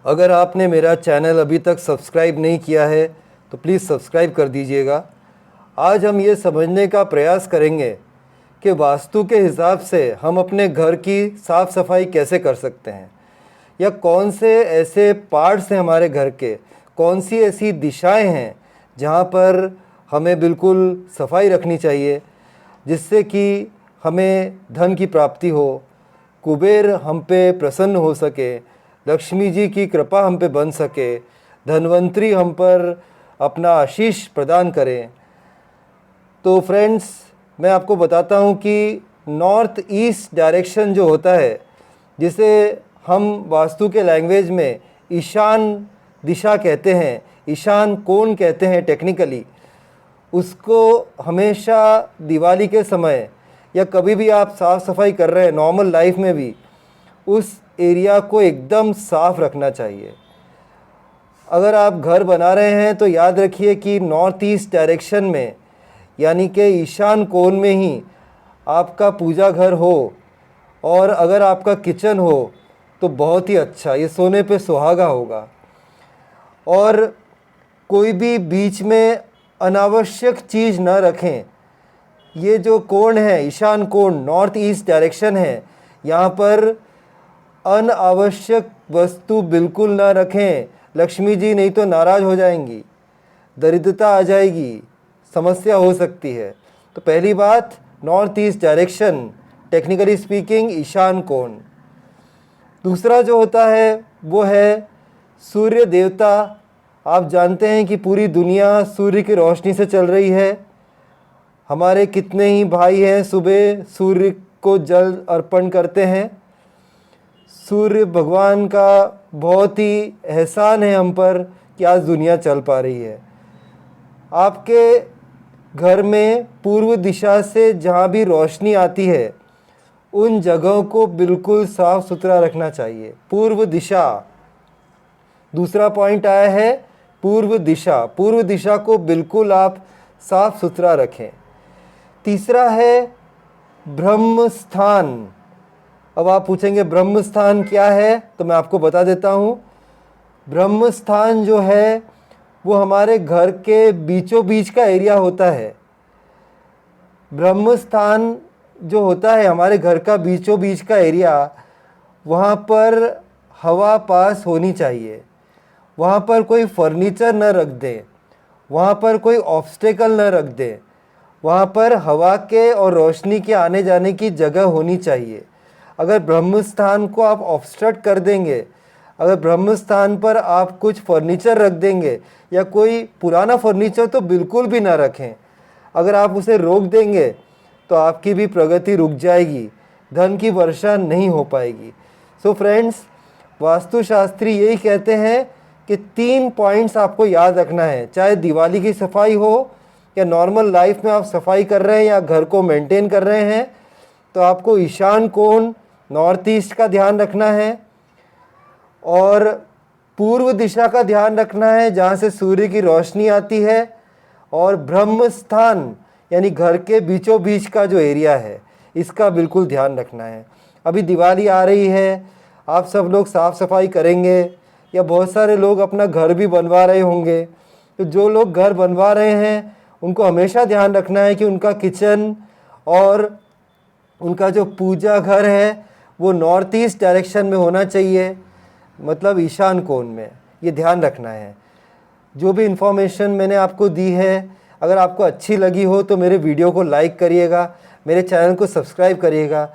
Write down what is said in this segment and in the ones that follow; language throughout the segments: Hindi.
अगर आपने मेरा चैनल अभी तक सब्सक्राइब नहीं किया है तो प्लीज़ सब्सक्राइब कर दीजिएगा। आज हम ये समझने का प्रयास करेंगे कि वास्तु के हिसाब से हम अपने घर की साफ़ सफाई कैसे कर सकते हैं, या कौन से ऐसे पार्ट्स हैं हमारे घर के, कौन सी ऐसी दिशाएं हैं जहाँ पर हमें बिल्कुल सफाई रखनी चाहिए, जिससे कि हमें धन की प्राप्ति हो, कुबेर हम पे प्रसन्न हो सके, लक्ष्मी जी की कृपा हम पे बन सके, धन्वंतरी हम पर अपना आशीष प्रदान करें। तो फ्रेंड्स, मैं आपको बताता हूँ कि नॉर्थ ईस्ट डायरेक्शन जो होता है, जिसे हम वास्तु के लैंग्वेज में ईशान दिशा कहते हैं, ईशान कोण कहते हैं टेक्निकली, उसको हमेशा दिवाली के समय या कभी भी आप साफ़ सफाई कर रहे हैं नॉर्मल लाइफ में भी, उस एरिया को एकदम साफ़ रखना चाहिए। अगर आप घर बना रहे हैं तो याद रखिए कि नॉर्थ ईस्ट डायरेक्शन में, यानी कि ईशान कोण में ही आपका पूजा घर हो, और अगर आपका किचन हो तो बहुत ही अच्छा, ये सोने पे सुहागा होगा। और कोई भी बीच में अनावश्यक चीज़ न रखें। ये जो कोण है, ईशान कोण, नॉर्थ ईस्ट डायरेक्शन है, यहाँ पर अनावश्यक वस्तु बिल्कुल ना रखें। लक्ष्मी जी नहीं तो नाराज़ हो जाएंगी, दरिद्रता आ जाएगी, समस्या हो सकती है। तो पहली बात, north east direction, technically speaking ईशान कोण। दूसरा जो होता है वो है सूर्य देवता। आप जानते हैं कि पूरी दुनिया सूर्य की रोशनी से चल रही है। हमारे कितने ही भाई हैं सुबह सूर्य को जल अर्पण करते हैं। सूर्य भगवान का बहुत ही एहसान है हम पर कि आज दुनिया चल पा रही है। आपके घर में पूर्व दिशा से जहाँ भी रोशनी आती है, उन जगहों को बिल्कुल साफ सुथरा रखना चाहिए। पूर्व दिशा, दूसरा पॉइंट आया है पूर्व दिशा। पूर्व दिशा को बिल्कुल आप साफ सुथरा रखें। तीसरा है ब्रह्म स्थान। अब आप पूछेंगे ब्रह्म स्थान क्या है, तो मैं आपको बता देता हूँ। ब्रह्म स्थान जो है वो हमारे घर के बीचों बीच का एरिया होता है। ब्रह्म स्थान जो होता है हमारे घर का बीचों बीच का एरिया, वहाँ पर हवा पास होनी चाहिए। वहाँ पर कोई फर्नीचर न रख दें, वहाँ पर कोई ऑब्स्टेकल न रख दें। वहाँ पर हवा के और रोशनी के आने जाने की जगह होनी चाहिए। अगर ब्रह्म स्थान को आप ऑब्स्ट्रक्ट कर देंगे, अगर ब्रह्म स्थान पर आप कुछ फर्नीचर रख देंगे, या कोई पुराना फर्नीचर तो बिल्कुल भी ना रखें, अगर आप उसे रोक देंगे तो आपकी भी प्रगति रुक जाएगी, धन की वर्षा नहीं हो पाएगी। सो फ्रेंड्स, वास्तुशास्त्री यही कहते हैं कि 3 पॉइंट्स आपको याद रखना है। चाहे दिवाली की सफाई हो या नॉर्मल लाइफ में आप सफाई कर रहे हैं या घर को मेंटेन कर रहे हैं, तो आपको ईशान कोण, नॉर्थ ईस्ट का ध्यान रखना है, और पूर्व दिशा का ध्यान रखना है जहाँ से सूर्य की रोशनी आती है, और ब्रह्म स्थान यानी घर के बीचों बीच का जो एरिया है, इसका बिल्कुल ध्यान रखना है। अभी दिवाली आ रही है, आप सब लोग साफ़ सफाई करेंगे, या बहुत सारे लोग अपना घर भी बनवा रहे होंगे। तो जो लोग घर बनवा रहे हैं उनको हमेशा ध्यान रखना है कि उनका किचन और उनका जो पूजा घर है वो नॉर्थ ईस्ट डायरेक्शन में होना चाहिए, मतलब ईशान कोण में। ये ध्यान रखना है। जो भी इन्फॉर्मेशन मैंने आपको दी है, अगर आपको अच्छी लगी हो तो मेरे वीडियो को लाइक करिएगा, मेरे चैनल को सब्सक्राइब करिएगा।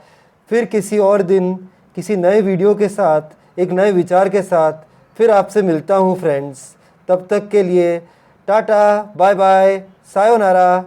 फिर किसी और दिन किसी नए वीडियो के साथ, एक नए विचार के साथ फिर आपसे मिलता हूँ फ्रेंड्स। तब तक के लिए टाटा, बाय बाय, सायोनारा।